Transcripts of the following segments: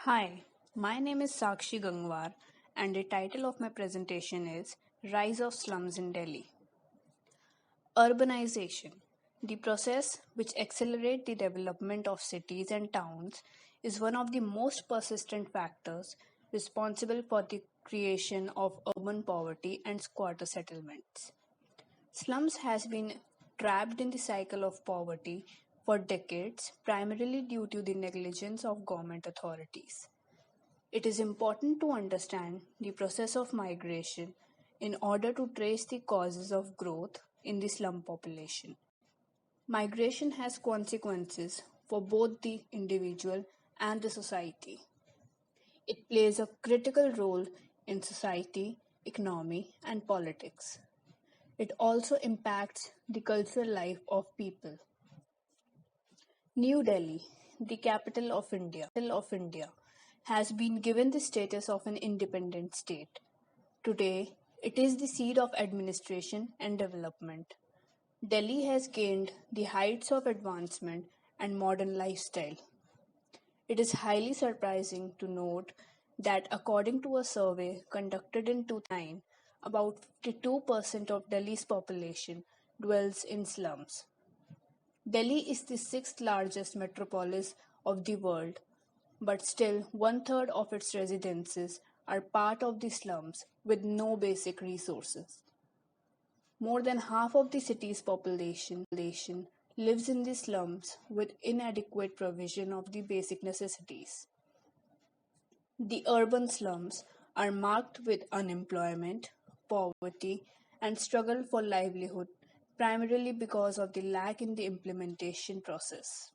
Hi, my name is Sakshi Gangwar, and the title of my presentation is Rise of Slums in Delhi. Urbanization, the process which accelerates the development of cities and towns, is one of the most persistent factors responsible for the creation of urban poverty and squatter settlements. Slums has been trapped in the cycle of poverty for decades, primarily due to the negligence of government authorities. It is important to understand the process of migration in order to trace the causes of growth in the slum population. Migration has consequences for both the individual and the society. It plays a critical role in society, economy, and politics. It also impacts the cultural life of people. New Delhi, the capital of India, has been given the status of an independent state. Today, it is the seat of administration and development. Delhi has gained the heights of advancement and modern lifestyle. It is highly surprising to note that according to a survey conducted in 2009, about 52% of Delhi's population dwells in slums. Delhi is the sixth largest metropolis of the world, but still one third of its residences are part of the slums with no basic resources. More than half of the city's population lives in the slums with inadequate provision of the basic necessities. The urban slums are marked with unemployment, poverty, and struggle for livelihood, primarily because of the lack in the implementation process.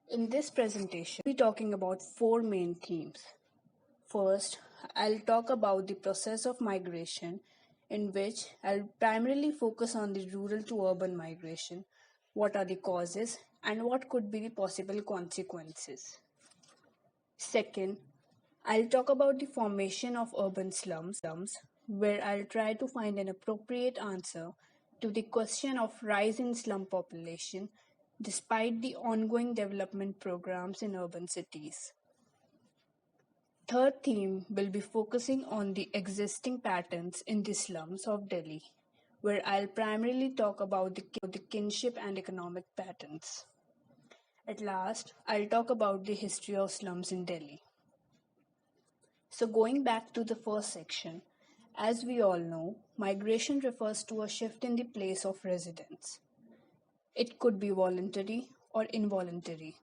In this presentation, we'll be talking about four main themes. First, I'll talk about the process of migration, in which I'll primarily focus on the rural to urban migration, what are the causes, and what could be the possible consequences. Second, I'll talk about the formation of urban slums, where I'll try to find an appropriate answer to the question of rise in slum population despite the ongoing development programs in urban cities. Third theme will be focusing on the existing patterns in the slums of Delhi, where I'll primarily talk about the kinship and economic patterns. At last, I'll talk about the history of slums in Delhi. So, going back to the first section, as we all know, migration refers to a shift in the place of residence. It could be voluntary or involuntary.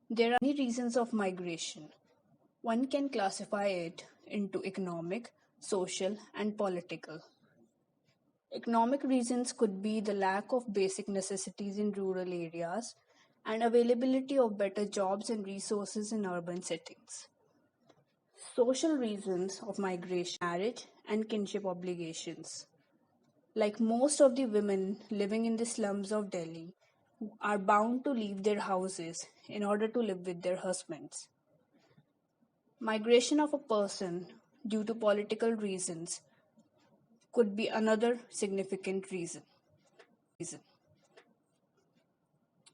There are many reasons of migration. One can classify it into economic, social, and political. Economic reasons could be the lack of basic necessities in rural areas and availability of better jobs and resources in urban settings. Social reasons of migration, marriage, and kinship obligations. Like most of the women living in the slums of Delhi, are bound to leave their houses in order to live with their husbands. Migration of a person due to political reasons could be another significant reason.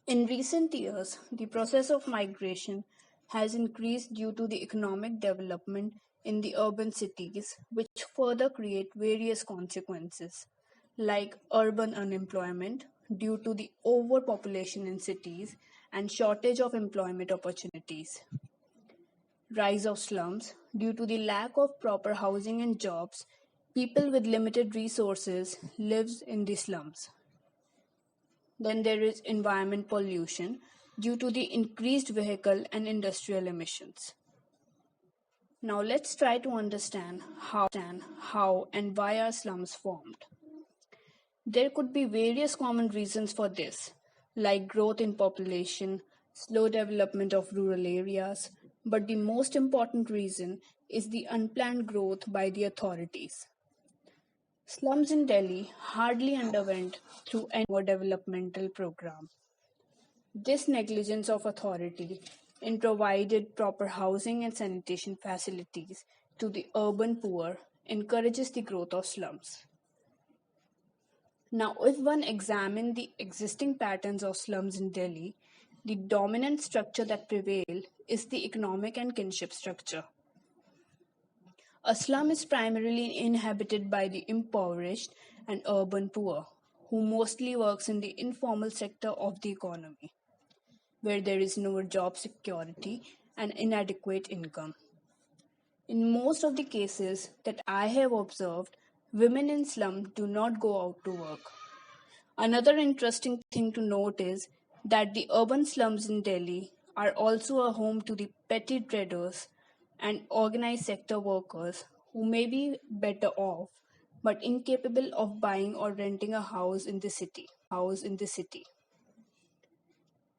In recent years, the process of migration has increased due to the economic development in the urban cities, which further create various consequences, like urban unemployment due to the overpopulation in cities and shortage of employment opportunities, rise of slums due to the lack of proper housing and jobs. People with limited resources lives in the slums. Then there is environment pollution due to the increased vehicle and industrial emissions. Now let's try to understand how and why are slums formed. There could be various common reasons for this, like growth in population, slow development of rural areas, but the most important reason is the unplanned growth by the authorities. Slums in Delhi hardly underwent through any developmental program. This negligence of authority in provided proper housing and sanitation facilities to the urban poor encourages the growth of slums. Now, if one examines the existing patterns of slums in Delhi, the dominant structure that prevails is the economic and kinship structure. A slum is primarily inhabited by the impoverished and urban poor, who mostly works in the informal sector of the economy, where there is no job security and inadequate income. In most of the cases that I have observed, women in slum do not go out to work. Another interesting thing to note is that the urban slums in Delhi are also a home to the petty traders and organized sector workers who may be better off but incapable of buying or renting a house in the city.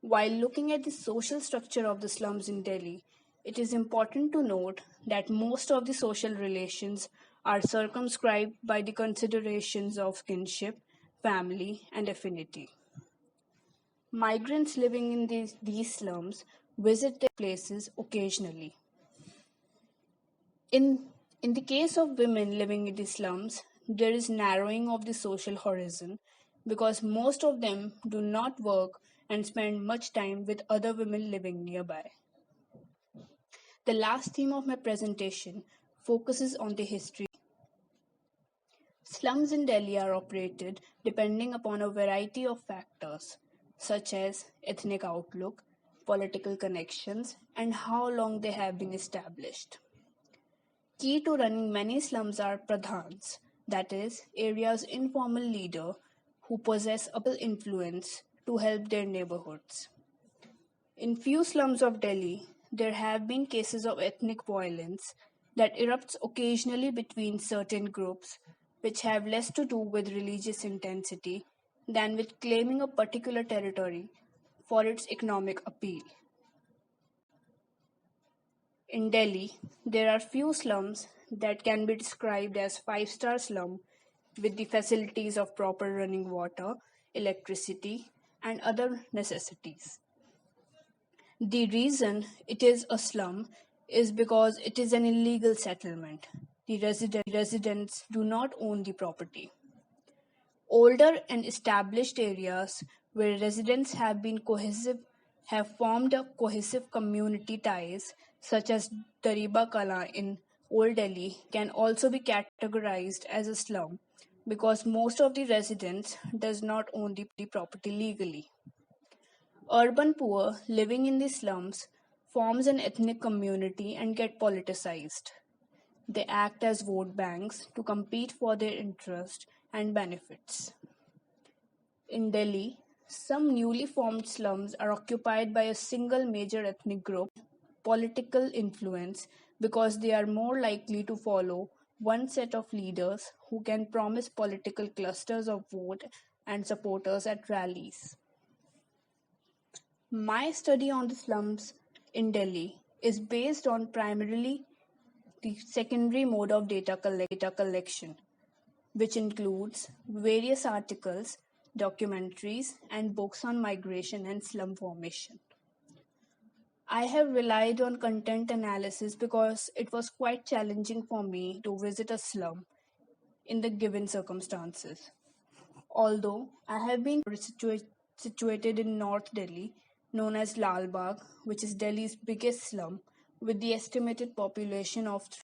While looking at the social structure of the slums in Delhi, it is important to note that most of the social relations are circumscribed by the considerations of kinship, family, and affinity. Migrants living in these slums visit their places occasionally. In, in the case of women living in the slums, there is narrowing of the social horizon because most of them do not work and spend much time with other women living nearby. The last theme of my presentation focuses on the history. Slums in Delhi are operated depending upon a variety of factors, such as ethnic outlook, political connections, and how long they have been established. Key to running many slums are pradhans, that is, area's informal leader who possess a political influence to help their neighborhoods. In few slums of Delhi, there have been cases of ethnic violence that erupts occasionally between certain groups, which have less to do with religious intensity than with claiming a particular territory for its economic appeal. In Delhi, there are few slums that can be described as five-star slum with the facilities of proper running water, electricity, and other necessities. The reason it is a slum is because it is an illegal settlement. The residents do not own the property. Older and established areas where residents have formed a cohesive community ties, such as Dariba Kala in Old Delhi, can also be categorized as a slum because most of the residents does not own the property legally. Urban poor living in the slums forms an ethnic community and get politicized. They act as vote banks to compete for their interest and benefits. In Delhi, some newly formed slums are occupied by a single major ethnic group political influence because they are more likely to follow one set of leaders who can promise political clusters of vote and supporters at rallies. My study on the slums in Delhi is based on primarily the secondary mode of data collection, which includes various articles, documentaries, and books on migration and slum formation. I have relied on content analysis because it was quite challenging for me to visit a slum in the given circumstances. Although I have been situated in North Delhi, known as Lalbagh, which is Delhi's biggest slum, with the estimated population of